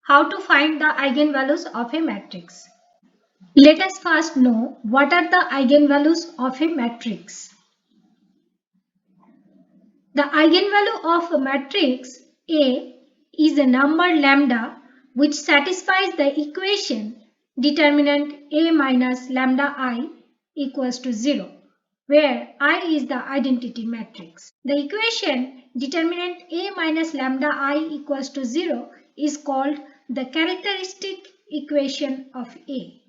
How to find the eigenvalues of a matrix. Let us first know what are the eigenvalues of a matrix. The eigenvalue of a matrix A is a number lambda which satisfies the equation determinant A minus lambda I equals to 0, where I is the identity matrix. The equation determinant A minus lambda I equals to 0 is called the characteristic equation of A.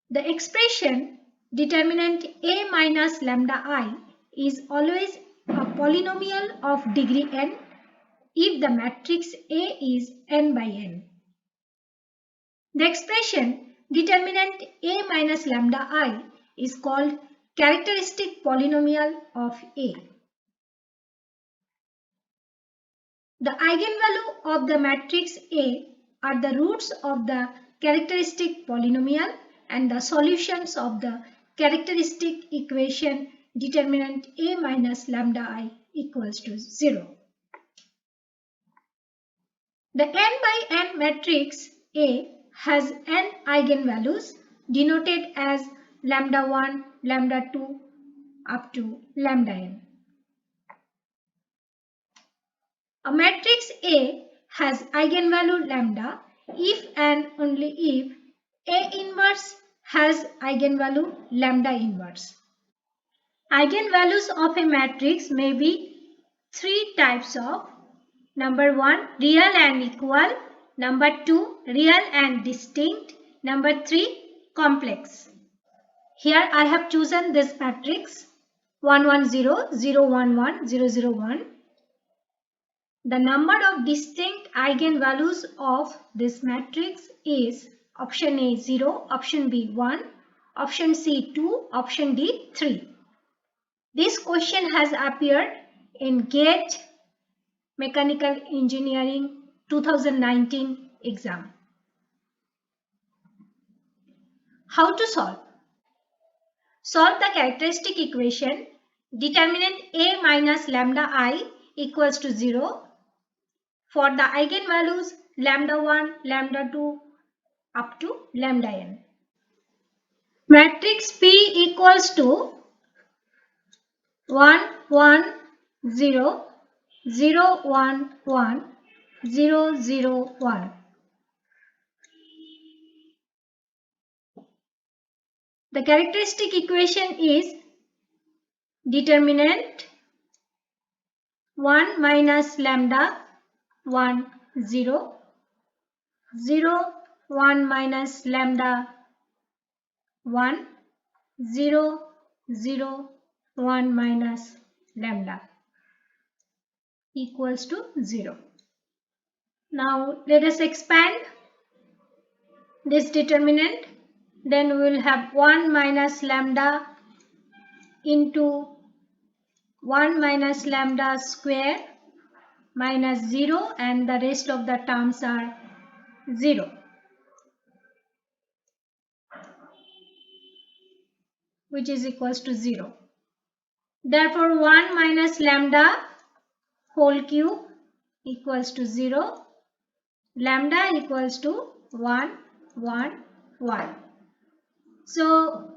The expression determinant A minus lambda I is always a polynomial of degree n if the matrix A is n by n. The expression determinant A minus lambda I is called characteristic polynomial of A. The eigenvalue of the matrix A are the roots of the characteristic polynomial and the solutions of the characteristic equation determinant A minus lambda I equals to 0. The n by n matrix A has n eigenvalues denoted as lambda 1, lambda 2 up to lambda n. A matrix A has eigenvalue lambda if and only if A inverse has eigenvalue lambda inverse. Eigenvalues of a matrix may be three types of: number 1, real and equal; number 2, real and distinct; number 3, complex. Here I have chosen this matrix 1 1 0 0 1 1 0 0 1. The number of distinct eigenvalues of this matrix is option A 0, option B 1, option C 2, option D 3. This question has appeared in GATE Mechanical Engineering 2019 exam. How to solve? Solve the characteristic equation determinant A minus lambda I equals to 0 for the eigenvalues lambda 1, lambda 2 up to lambda n. Matrix P equals to 1 1 0 0 1 1 0 0 1. The characteristic equation is determinant 1 minus lambda 1 0 0 1 minus lambda 1 0 0 1 minus lambda equals to 0. Now let us expand this determinant. Then we will have 1 minus lambda into 1 minus lambda square minus 0, and the rest of the terms are 0. Which is equals to 0. Therefore 1 minus lambda whole cube equals to 0. Lambda equals to 1 1 1. So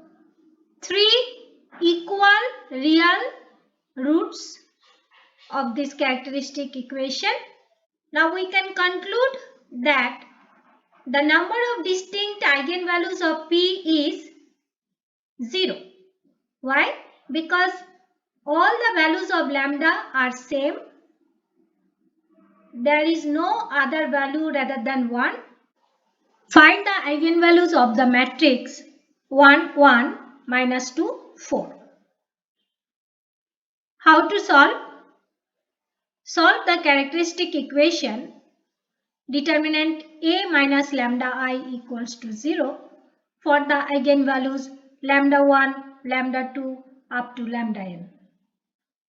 3 equal real roots of this characteristic equation. Now we can conclude that the number of distinct eigenvalues of P is 0. Why? Because all the values of lambda are same. There is no other value rather than 1. Find the eigenvalues of the matrix 1 1 minus 2 4. How to solve? Solve the characteristic equation determinant A minus lambda I equals to 0 for the eigenvalues lambda 1, lambda 2 up to lambda n.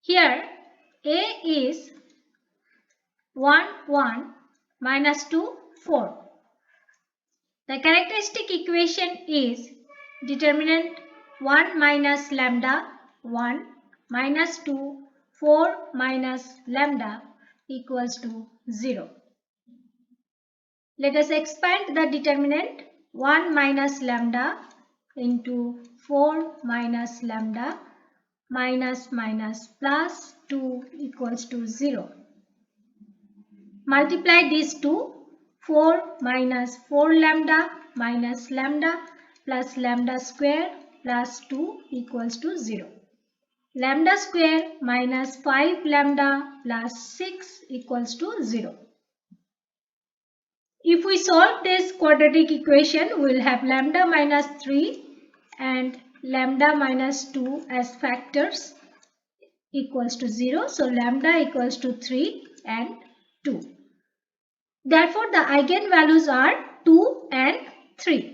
Here A is 1 1 minus 2 4. The characteristic equation is determinant 1 minus lambda 1 minus 2 4 minus lambda equals to 0. Let us expand the determinant. 1 minus lambda into 4 minus lambda minus minus plus 2 equals to 0. Multiply these two. 4 minus 4 lambda minus lambda plus lambda square plus 2 equals to 0. Lambda square minus 5 lambda plus 6 equals to 0. If we solve this quadratic equation, we will have lambda minus 3 and lambda minus 2 as factors equals to 0. So lambda equals to 3 and 2. Therefore, the eigenvalues are 2 and 3.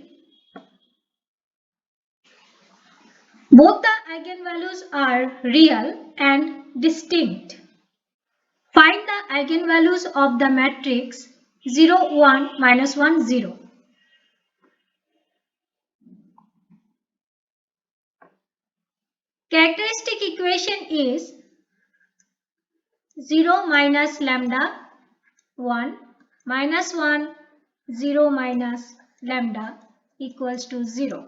Both the eigenvalues are real and distinct. Find the eigenvalues of the matrix 0, 1, minus 1, 0. Characteristic equation is 0 minus lambda 1 minus 1 0 minus lambda equals to 0.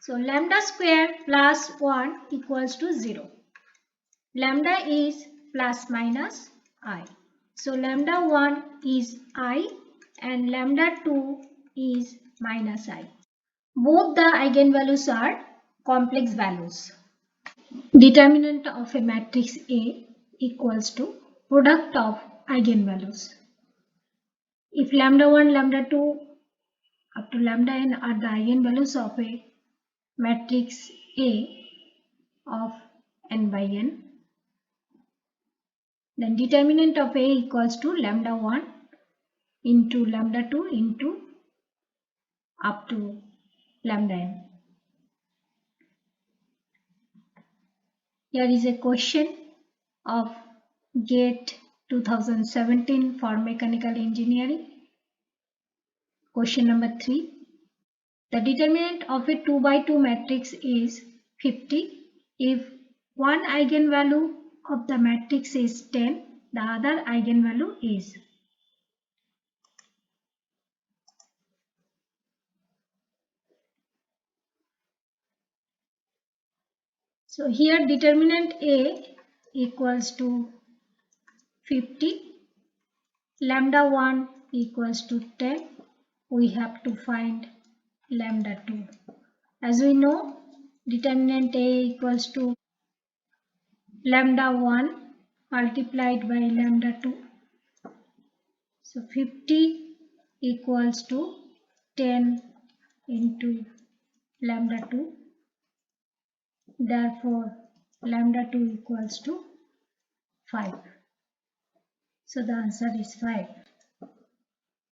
So lambda square plus 1 equals to 0. Lambda is plus minus I. So lambda 1 is I and lambda 2 is minus I. Both the eigenvalues are complex values. Determinant of a matrix A equals to product of eigenvalues. If lambda 1, lambda 2 up to lambda n are the eigenvalues of a matrix A of n by n, then determinant of A equals to lambda 1 into lambda 2 into up to lambda n. Here is a question of GATE 2017 for mechanical engineering. Question number 3. The determinant of a 2 by 2 matrix is 50 if one eigenvalue of the matrix is 10, the other eigenvalue is. So here determinant A equals to 50, lambda 1 equals to 10, we have to find lambda 2. As we know, determinant A equals to lambda 1 multiplied by lambda 2. So 50 equals to 10 into lambda 2. Therefore, lambda 2 equals to 5. So the answer is 5.